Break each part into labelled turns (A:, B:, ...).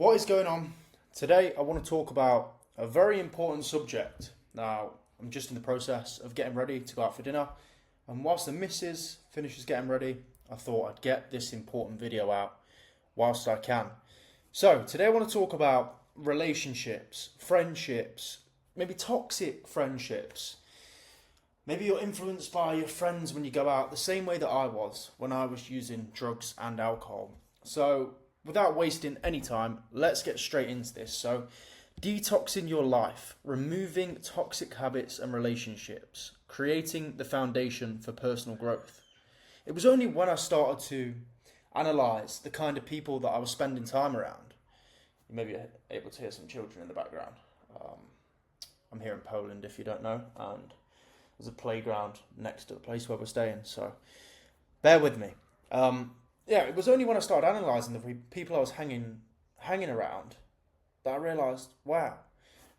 A: What is going on? Today I want to talk about a very important subject. Now, I'm just in the process of getting ready to go out for dinner, and whilst the missus finishes getting ready, I thought I'd get this important video out whilst I can. So, today I want to talk about relationships, friendships, maybe toxic friendships. Maybe you're influenced by your friends when you go out the same way that I was when I was using drugs and alcohol. So, without wasting any time, let's get straight into this. So, detoxing your life, removing toxic habits and relationships, creating the foundation for personal growth. It was only when I started to analyse the kind of people that I was spending time around. You may be able to hear some children in the background. I'm here in Poland, if you don't know, and there's a playground next to the place where we're staying, so bear with me. It was only when I started analysing the people I was hanging around that I realised, wow,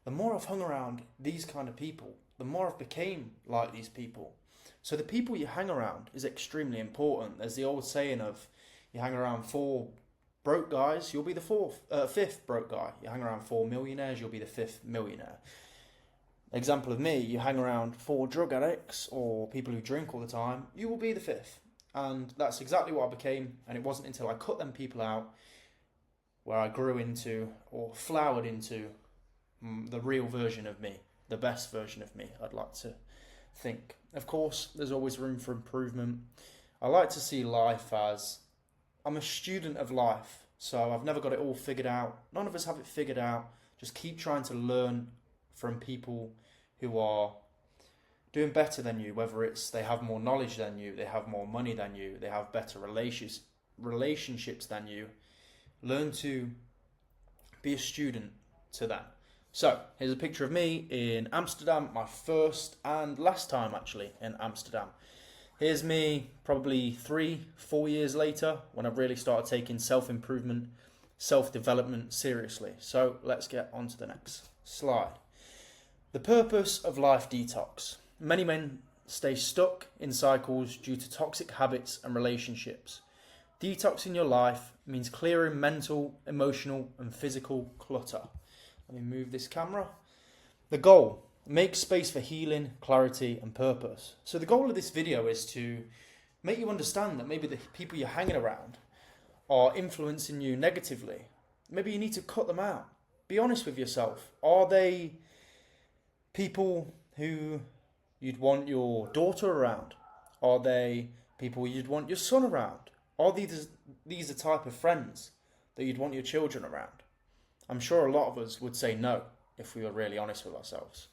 A: the more I've hung around these kind of people, the more I've became like these people. So the people you hang around is extremely important. There's the old saying of, you hang around four broke guys, you'll be the fifth broke guy. You hang around four millionaires, you'll be the fifth millionaire. Example of me, you hang around four drug addicts or people who drink all the time, you will be the fifth. And that's exactly what I became, and it wasn't until I cut them people out where I grew into or flowered into the real version of me, the best version of me, I'd like to think. Of course, there's always room for improvement. I like to see life as, I'm a student of life, so I've never got it all figured out. None of us have it figured out. Just keep trying to learn from people who are doing better than you, whether it's they have more knowledge than you, they have more money than you, they have better relationships than you. Learn to be a student to them. So, here's a picture of me in Amsterdam, my first and last time actually in Amsterdam. Here's me probably 3-4 years later when I really started taking self-improvement, self-development seriously. So, let's get on to the next slide. The purpose of life detox. Many men stay stuck in cycles due to toxic habits and relationships. Detoxing your life means clearing mental, emotional, and physical clutter. Let me move this camera. The goal, make space for healing, clarity, and purpose. So the goal of this video is to make you understand that maybe the people you're hanging around are influencing you negatively. Maybe you need to cut them out. Be honest with yourself. Are they people who you'd want your daughter around? Are they people you'd want your son around? Are these the type of friends that you'd want your children around? I'm sure a lot of us would say no if we were really honest with ourselves.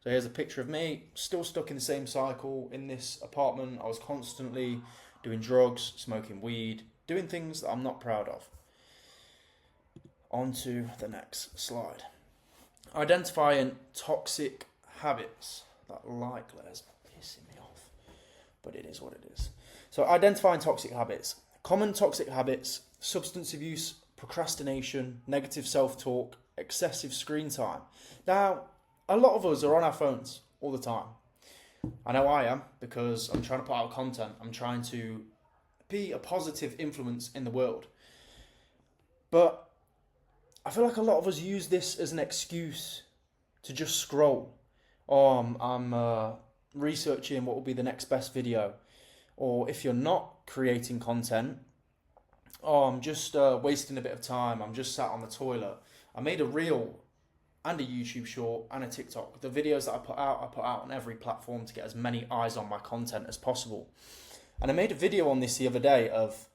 A: So here's a picture of me, still stuck in the same cycle in this apartment. I was constantly doing drugs, smoking weed, doing things that I'm not proud of. On to the next slide. Identifying toxic habits. That light glare's pissing me off, but it is what it is. So identifying toxic habits. Common toxic habits: substance abuse, procrastination, negative self-talk, excessive screen time. Now, a lot of us are on our phones all the time. I know I am, because I'm trying to put out content. I'm trying to be a positive influence in the world. But I feel like a lot of us use this as an excuse to just scroll. I'm researching what will be the next best video. Or if you're not creating content, I'm just wasting a bit of time. I'm just sat on the toilet. I made a reel and a YouTube short and a TikTok. The videos that I put out on every platform to get as many eyes on my content as possible. And I made a video on this the other day of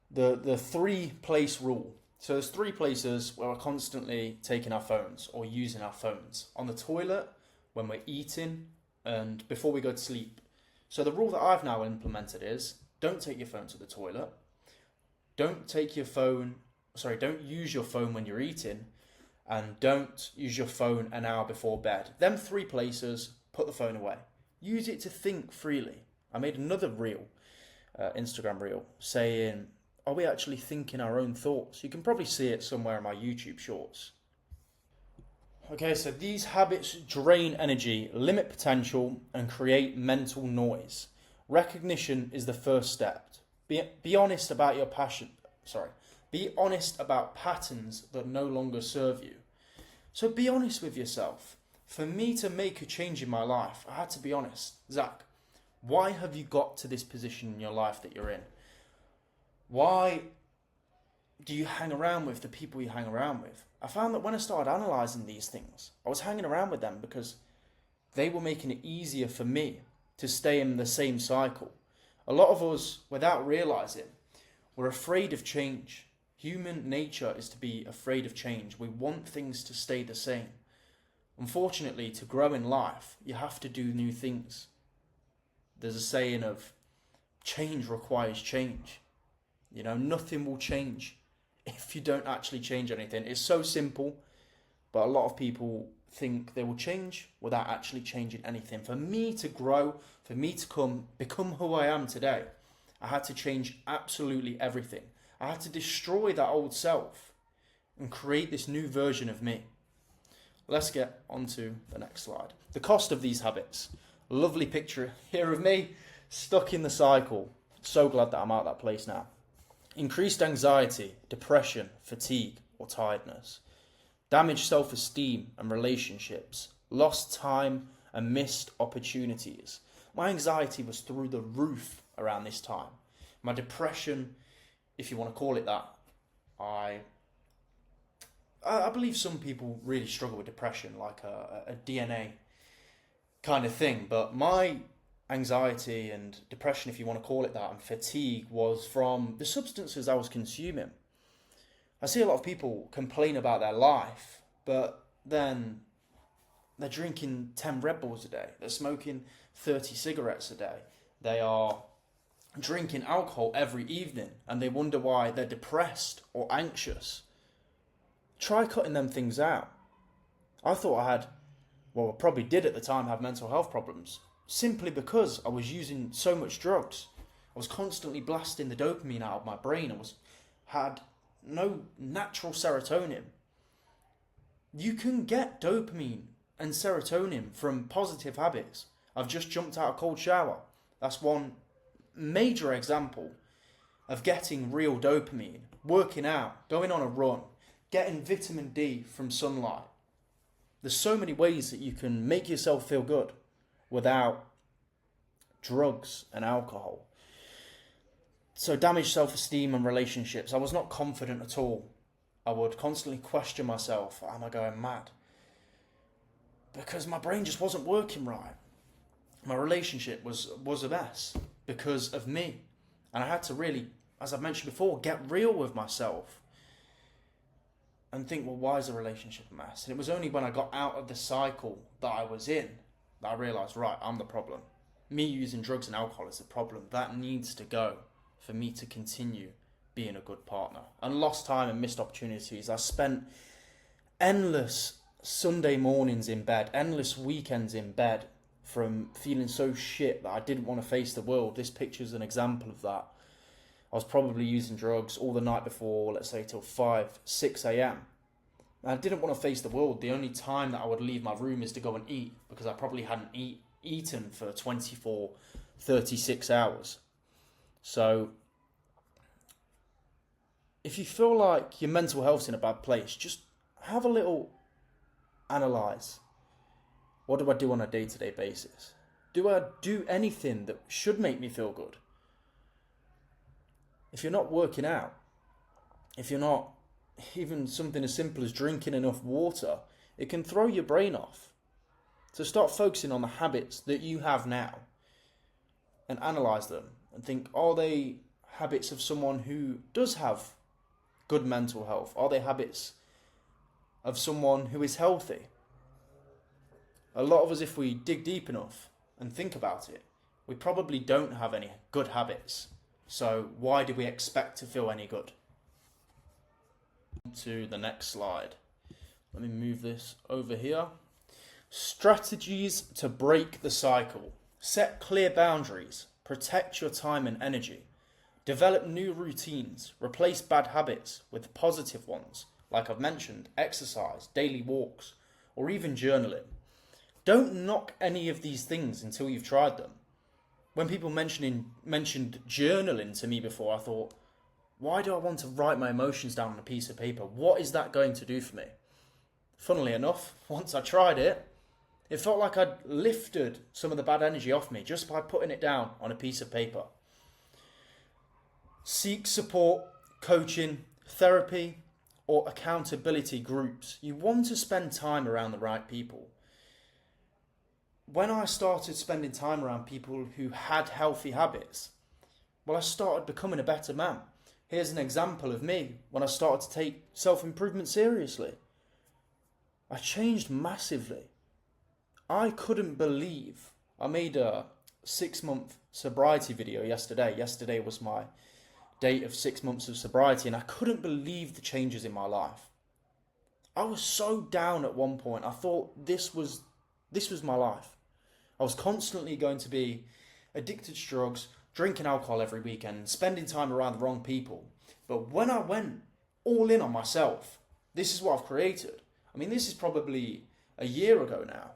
A: the 3-place rule. So there's 3 places where we're constantly taking our phones or using our phones. On the toilet, when we're eating, and before we go to sleep. So the rule that I've now implemented is, don't take your phone to the toilet. Don't use your phone when you're eating. And don't use your phone an hour before bed. Them 3 places, put the phone away. Use it to think freely. I made another reel, Instagram reel, saying, are we actually thinking our own thoughts? You can probably see it somewhere in my YouTube shorts. Okay, so these habits drain energy, limit potential, and create mental noise. Recognition is the first step. Be honest about your passion. Be honest about patterns that no longer serve you. So be honest with yourself. For me to make a change in my life, I had to be honest. Zach, why have you got to this position in your life that you're in? Why do you hang around with the people you hang around with? I found that when I started analysing these things, I was hanging around with them because they were making it easier for me to stay in the same cycle. A lot of us, without realising, we're afraid of change. Human nature is to be afraid of change. We want things to stay the same. Unfortunately, to grow in life, you have to do new things. There's a saying of change requires change. You know, nothing will change if you don't actually change anything. It's so simple, but a lot of people think they will change without actually changing anything. For me to grow, for me to become who I am today, I had to change absolutely everything. I had to destroy that old self and create this new version of me. Let's get on to the next slide. The cost of these habits. A lovely picture here of me stuck in the cycle. So glad that I'm out of that place now. Increased anxiety, depression, fatigue or tiredness. Damaged self-esteem and relationships. Lost time and missed opportunities. My anxiety was through the roof around this time. My depression, if you want to call it that, I believe some people really struggle with depression, like a DNA kind of thing. But my anxiety and depression, if you want to call it that, and fatigue was from the substances I was consuming. I see a lot of people complain about their life, but then they're drinking 10 Red Bulls a day. They're smoking 30 cigarettes a day. They are drinking alcohol every evening, and they wonder why they're depressed or anxious. Try cutting them things out. I thought I probably did at the time have mental health problems, simply because I was using so much drugs. I was constantly blasting the dopamine out of my brain. Had no natural serotonin. You can get dopamine and serotonin from positive habits. I've just jumped out of a cold shower. That's one major example of getting real dopamine. Working out, going on a run, getting vitamin D from sunlight. There's so many ways that you can make yourself feel good without drugs and alcohol. So damaged self-esteem and relationships. I was not confident at all. I would constantly question myself. Am I going mad? Because my brain just wasn't working right. My relationship was a mess because of me. And I had to really, as I've mentioned before, get real with myself and think, well, why is the relationship a mess? And it was only when I got out of the cycle that I was in that I realised, right, I'm the problem. Me using drugs and alcohol is the problem. That needs to go for me to continue being a good partner. And lost time and missed opportunities. I spent endless Sunday mornings in bed, endless weekends in bed, from feeling so shit that I didn't want to face the world. This picture's an example of that. I was probably using drugs all the night before, let's say till 5, 6 a.m. I didn't want to face the world. The only time that I would leave my room is to go and eat, because I probably hadn't eaten for 24, 36 hours. So if you feel like your mental health's in a bad place, just have a little analyse. What do I do on a day-to-day basis? Do I do anything that should make me feel good? If you're not working out, if you're not even something as simple as drinking enough water, it can throw your brain off. So start focusing on the habits that you have now and analyse them and think, are they habits of someone who does have good mental health? Are they habits of someone who is healthy? A lot of us, if we dig deep enough and think about it, we probably don't have any good habits. So why do we expect to feel any good? To the next slide. Let me move this over here. Strategies to break the cycle. Set clear boundaries. Protect your time and energy. Develop new routines. Replace bad habits with positive ones, like I've mentioned, exercise, daily walks, or even journaling. Don't knock any of these things until you've tried them. When people mentioned journaling to me before, I thought, Why do I want to write my emotions down on a piece of paper? What is that going to do for me? Funnily enough, once I tried it, it felt like I'd lifted some of the bad energy off me just by putting it down on a piece of paper. Seek support, coaching, therapy, or accountability groups. You want to spend time around the right people. When I started spending time around people who had healthy habits, well, I started becoming a better man. Here's an example of me when I started to take self-improvement seriously. I changed massively. I couldn't believe I made a 6-month sobriety video yesterday. Yesterday was my date of 6 months of sobriety, and I couldn't believe the changes in my life. I was so down at one point. I thought this was my life. I was constantly going to be addicted to drugs, drinking alcohol every weekend, spending time around the wrong people. But when I went all in on myself, this is what I've created. I mean, this is probably a year ago now.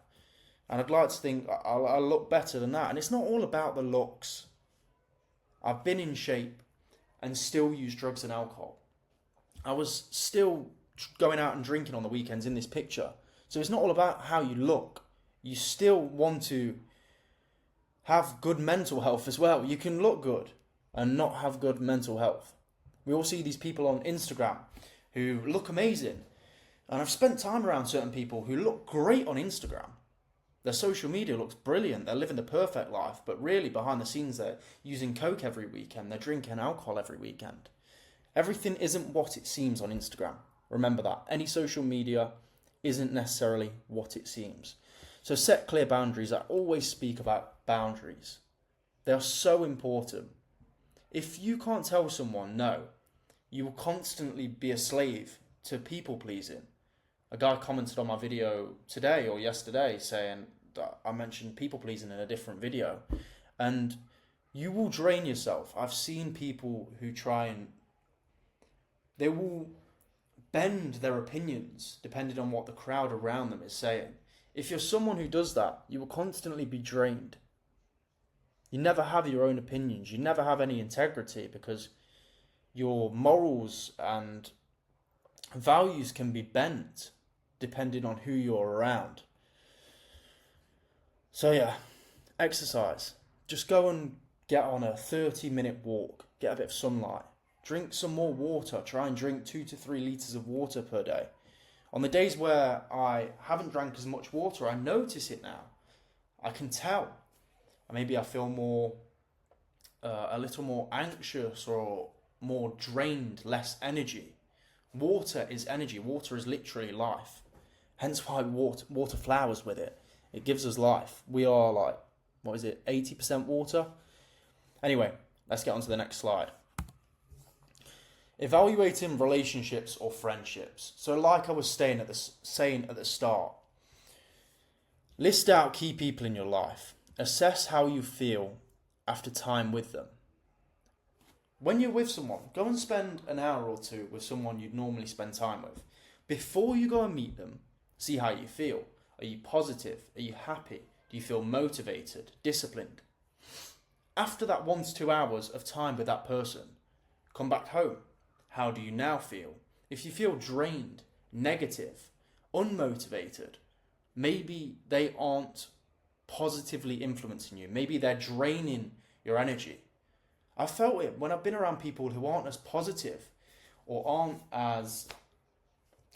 A: And I'd like to think I'll look better than that. And it's not all about the looks. I've been in shape and still use drugs and alcohol. I was still going out and drinking on the weekends in this picture. So it's not all about how you look. You still want to have good mental health as well. You can look good and not have good mental health. We all see these people on Instagram who look amazing. And I've spent time around certain people who look great on Instagram. Their social media looks brilliant. They're living the perfect life. But really, behind the scenes, they're using coke every weekend. They're drinking alcohol every weekend. Everything isn't what it seems on Instagram. Remember that. Any social media isn't necessarily what it seems. So set clear boundaries. I always speak about boundaries. They are so important. If you can't tell someone no, you will constantly be a slave to people pleasing. A guy commented on my video today or yesterday saying that I mentioned people pleasing in a different video, and you will drain yourself. I've seen people who they will bend their opinions depending on what the crowd around them is saying. If you're someone who does that, you will constantly be drained. You never have your own opinions. You never have any integrity because your morals and values can be bent depending on who you're around. So yeah, exercise. Just go and get on a 30-minute walk. Get a bit of sunlight. Drink some more water. Try and drink 2 to 3 litres of water per day. On the days where I haven't drank as much water, I notice it now. I can tell. Maybe I feel a little more anxious or more drained, less energy. Water is energy. Water is literally life. Hence why water flowers with it. It gives us life. We are 80% water? Anyway, let's get on to the next slide. Evaluating relationships or friendships. So like I was saying at the start, list out key people in your life. Assess how you feel after time with them. When you're with someone, go and spend an hour or two with someone you'd normally spend time with. Before you go and meet them, see how you feel. Are you positive? Are you happy? Do you feel motivated, disciplined? After that 1 to 2 hours of time with that person, come back home. How do you now feel? If you feel drained, negative, unmotivated, maybe they aren't positively influencing you. Maybe they're draining your energy. I felt it when I've been around people who aren't as positive or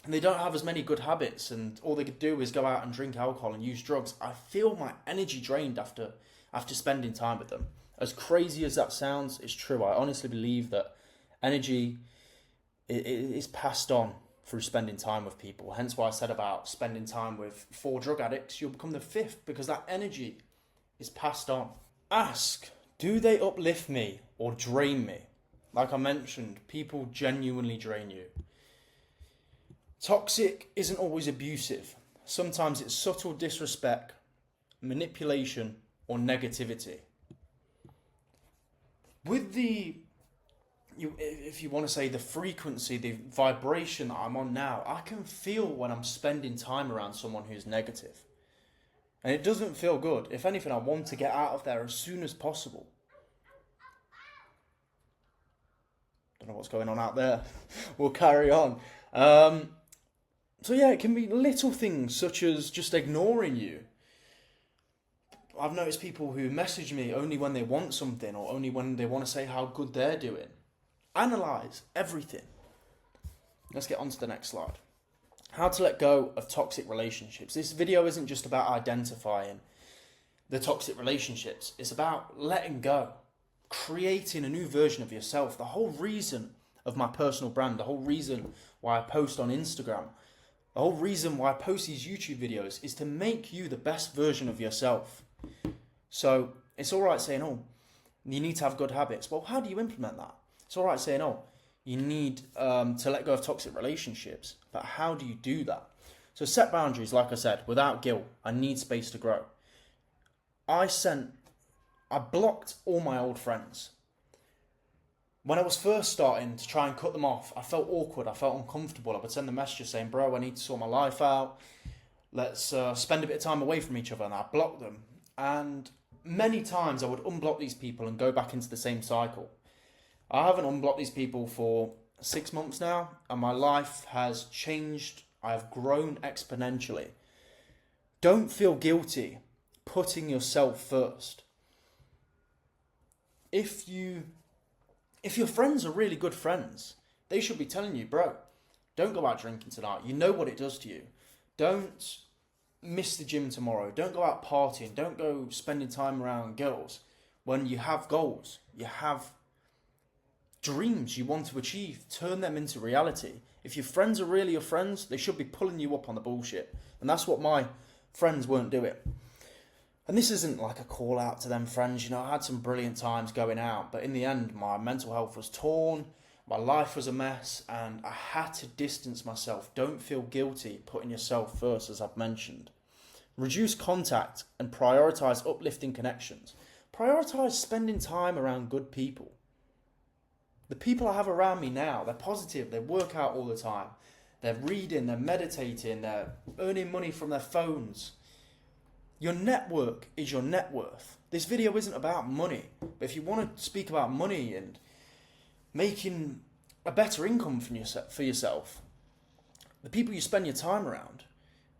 A: they don't have as many good habits, and all they could do is go out and drink alcohol and use drugs. I feel my energy drained after spending time with them. As crazy as that sounds, it's true. I honestly believe that energy is passed on through spending time with people. Hence why I said about spending time with 4 drug addicts, you'll become the 5th, because that energy is passed on. Ask, do they uplift me or drain me? Like I mentioned, people genuinely drain you. Toxic isn't always abusive. Sometimes it's subtle disrespect, manipulation, or negativity. With if you want to say the frequency, the vibration that I'm on now, I can feel when I'm spending time around someone who's negative. And it doesn't feel good. If anything, I want to get out of there as soon as possible. Don't know what's going on out there. We'll carry on. So yeah, it can be little things such as just ignoring you. I've noticed people who message me only when they want something or only when they want to say how good they're doing. Analyze everything. Let's get on to the next slide. How to let go of toxic relationships. This video isn't just about identifying the toxic relationships. It's about letting go, creating a new version of yourself. The whole reason of my personal brand, the whole reason why I post on Instagram, the whole reason why I post these YouTube videos is to make you the best version of yourself. So it's all right saying, oh, you need to have good habits. Well, how do you implement that? It's all right saying, oh, you need to let go of toxic relationships. But how do you do that? So set boundaries, like I said, without guilt. I need space to grow. I blocked all my old friends. When I was first starting to try and cut them off, I felt awkward. I felt uncomfortable. I would send them messages saying, bro, I need to sort my life out. Let's spend a bit of time away from each other. And I blocked them. And many times I would unblock these people and go back into the same cycle. I haven't unblocked these people for 6 months now, and my life has changed. I have grown exponentially. Don't feel guilty putting yourself first. If your friends are really good friends, they should be telling you, bro, don't go out drinking tonight. You know what it does to you. Don't miss the gym tomorrow. Don't go out partying. Don't go spending time around girls when you have goals. You have dreams you want to achieve. Turn them into reality. If your friends are really your friends, they should be pulling you up on the bullshit. And that's what my friends weren't doing. And this isn't like a call out to them friends. You know, I had some brilliant times going out, but in the end, my mental health was torn. My life was a mess, and I had to distance myself. Don't feel guilty putting yourself first, as I've mentioned. Reduce contact and prioritize uplifting connections. Prioritize spending time around good people. The people I have around me now, they're positive, they work out all the time. They're reading, they're meditating, they're earning money from their phones. Your network is your net worth. This video isn't about money, but if you want to speak about money and making a better income for yourself, the people you spend your time around,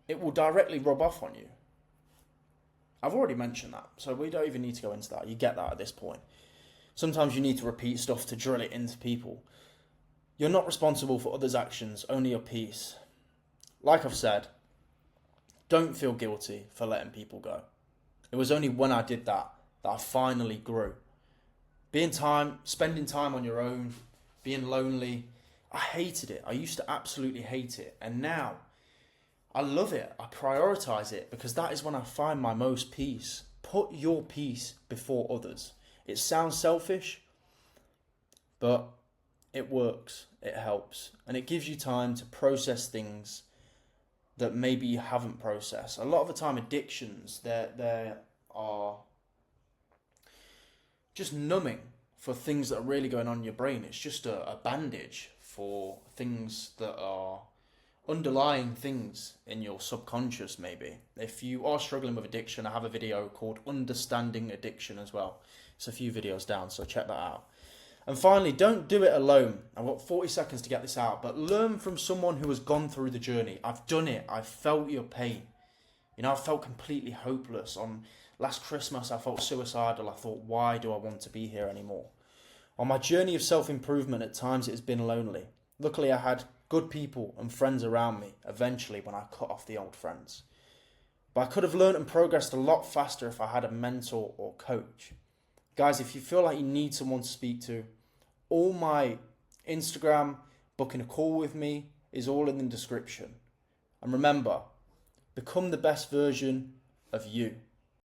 A: it will directly rub off on you. I've already mentioned that, so we don't even need to go into that. You get that at this point. Sometimes you need to repeat stuff to drill it into people. You're not responsible for others' actions, only your peace. Like I've said, don't feel guilty for letting people go. It was only when I did that I finally grew. Spending time on your own, being lonely, I hated it. I used to absolutely hate it. And now, I love it. I prioritize it because that is when I find my most peace. Put your peace before others. It sounds selfish, but it works, it helps, and it gives you time to process things that maybe you haven't processed. A lot of the time, addictions, they are just numbing for things that are really going on in your brain. It's just a bandage for things that are underlying things in your subconscious, maybe. If you are struggling with addiction, I have a video called Understanding Addiction as well. It's a few videos down, so check that out. And finally, don't do it alone. I've got 40 seconds to get this out, but learn from someone who has gone through the journey. I've done it. I've felt your pain. You know, I felt completely hopeless. On last Christmas, I felt suicidal. I thought, why do I want to be here anymore? On my journey of self-improvement, at times it has been lonely. Luckily, I had good people and friends around me eventually when I cut off the old friends. But I could have learned and progressed a lot faster if I had a mentor or coach. Guys, if you feel like you need someone to speak to, all my Instagram, booking a call with me is all in the description. And remember, become the best version of you.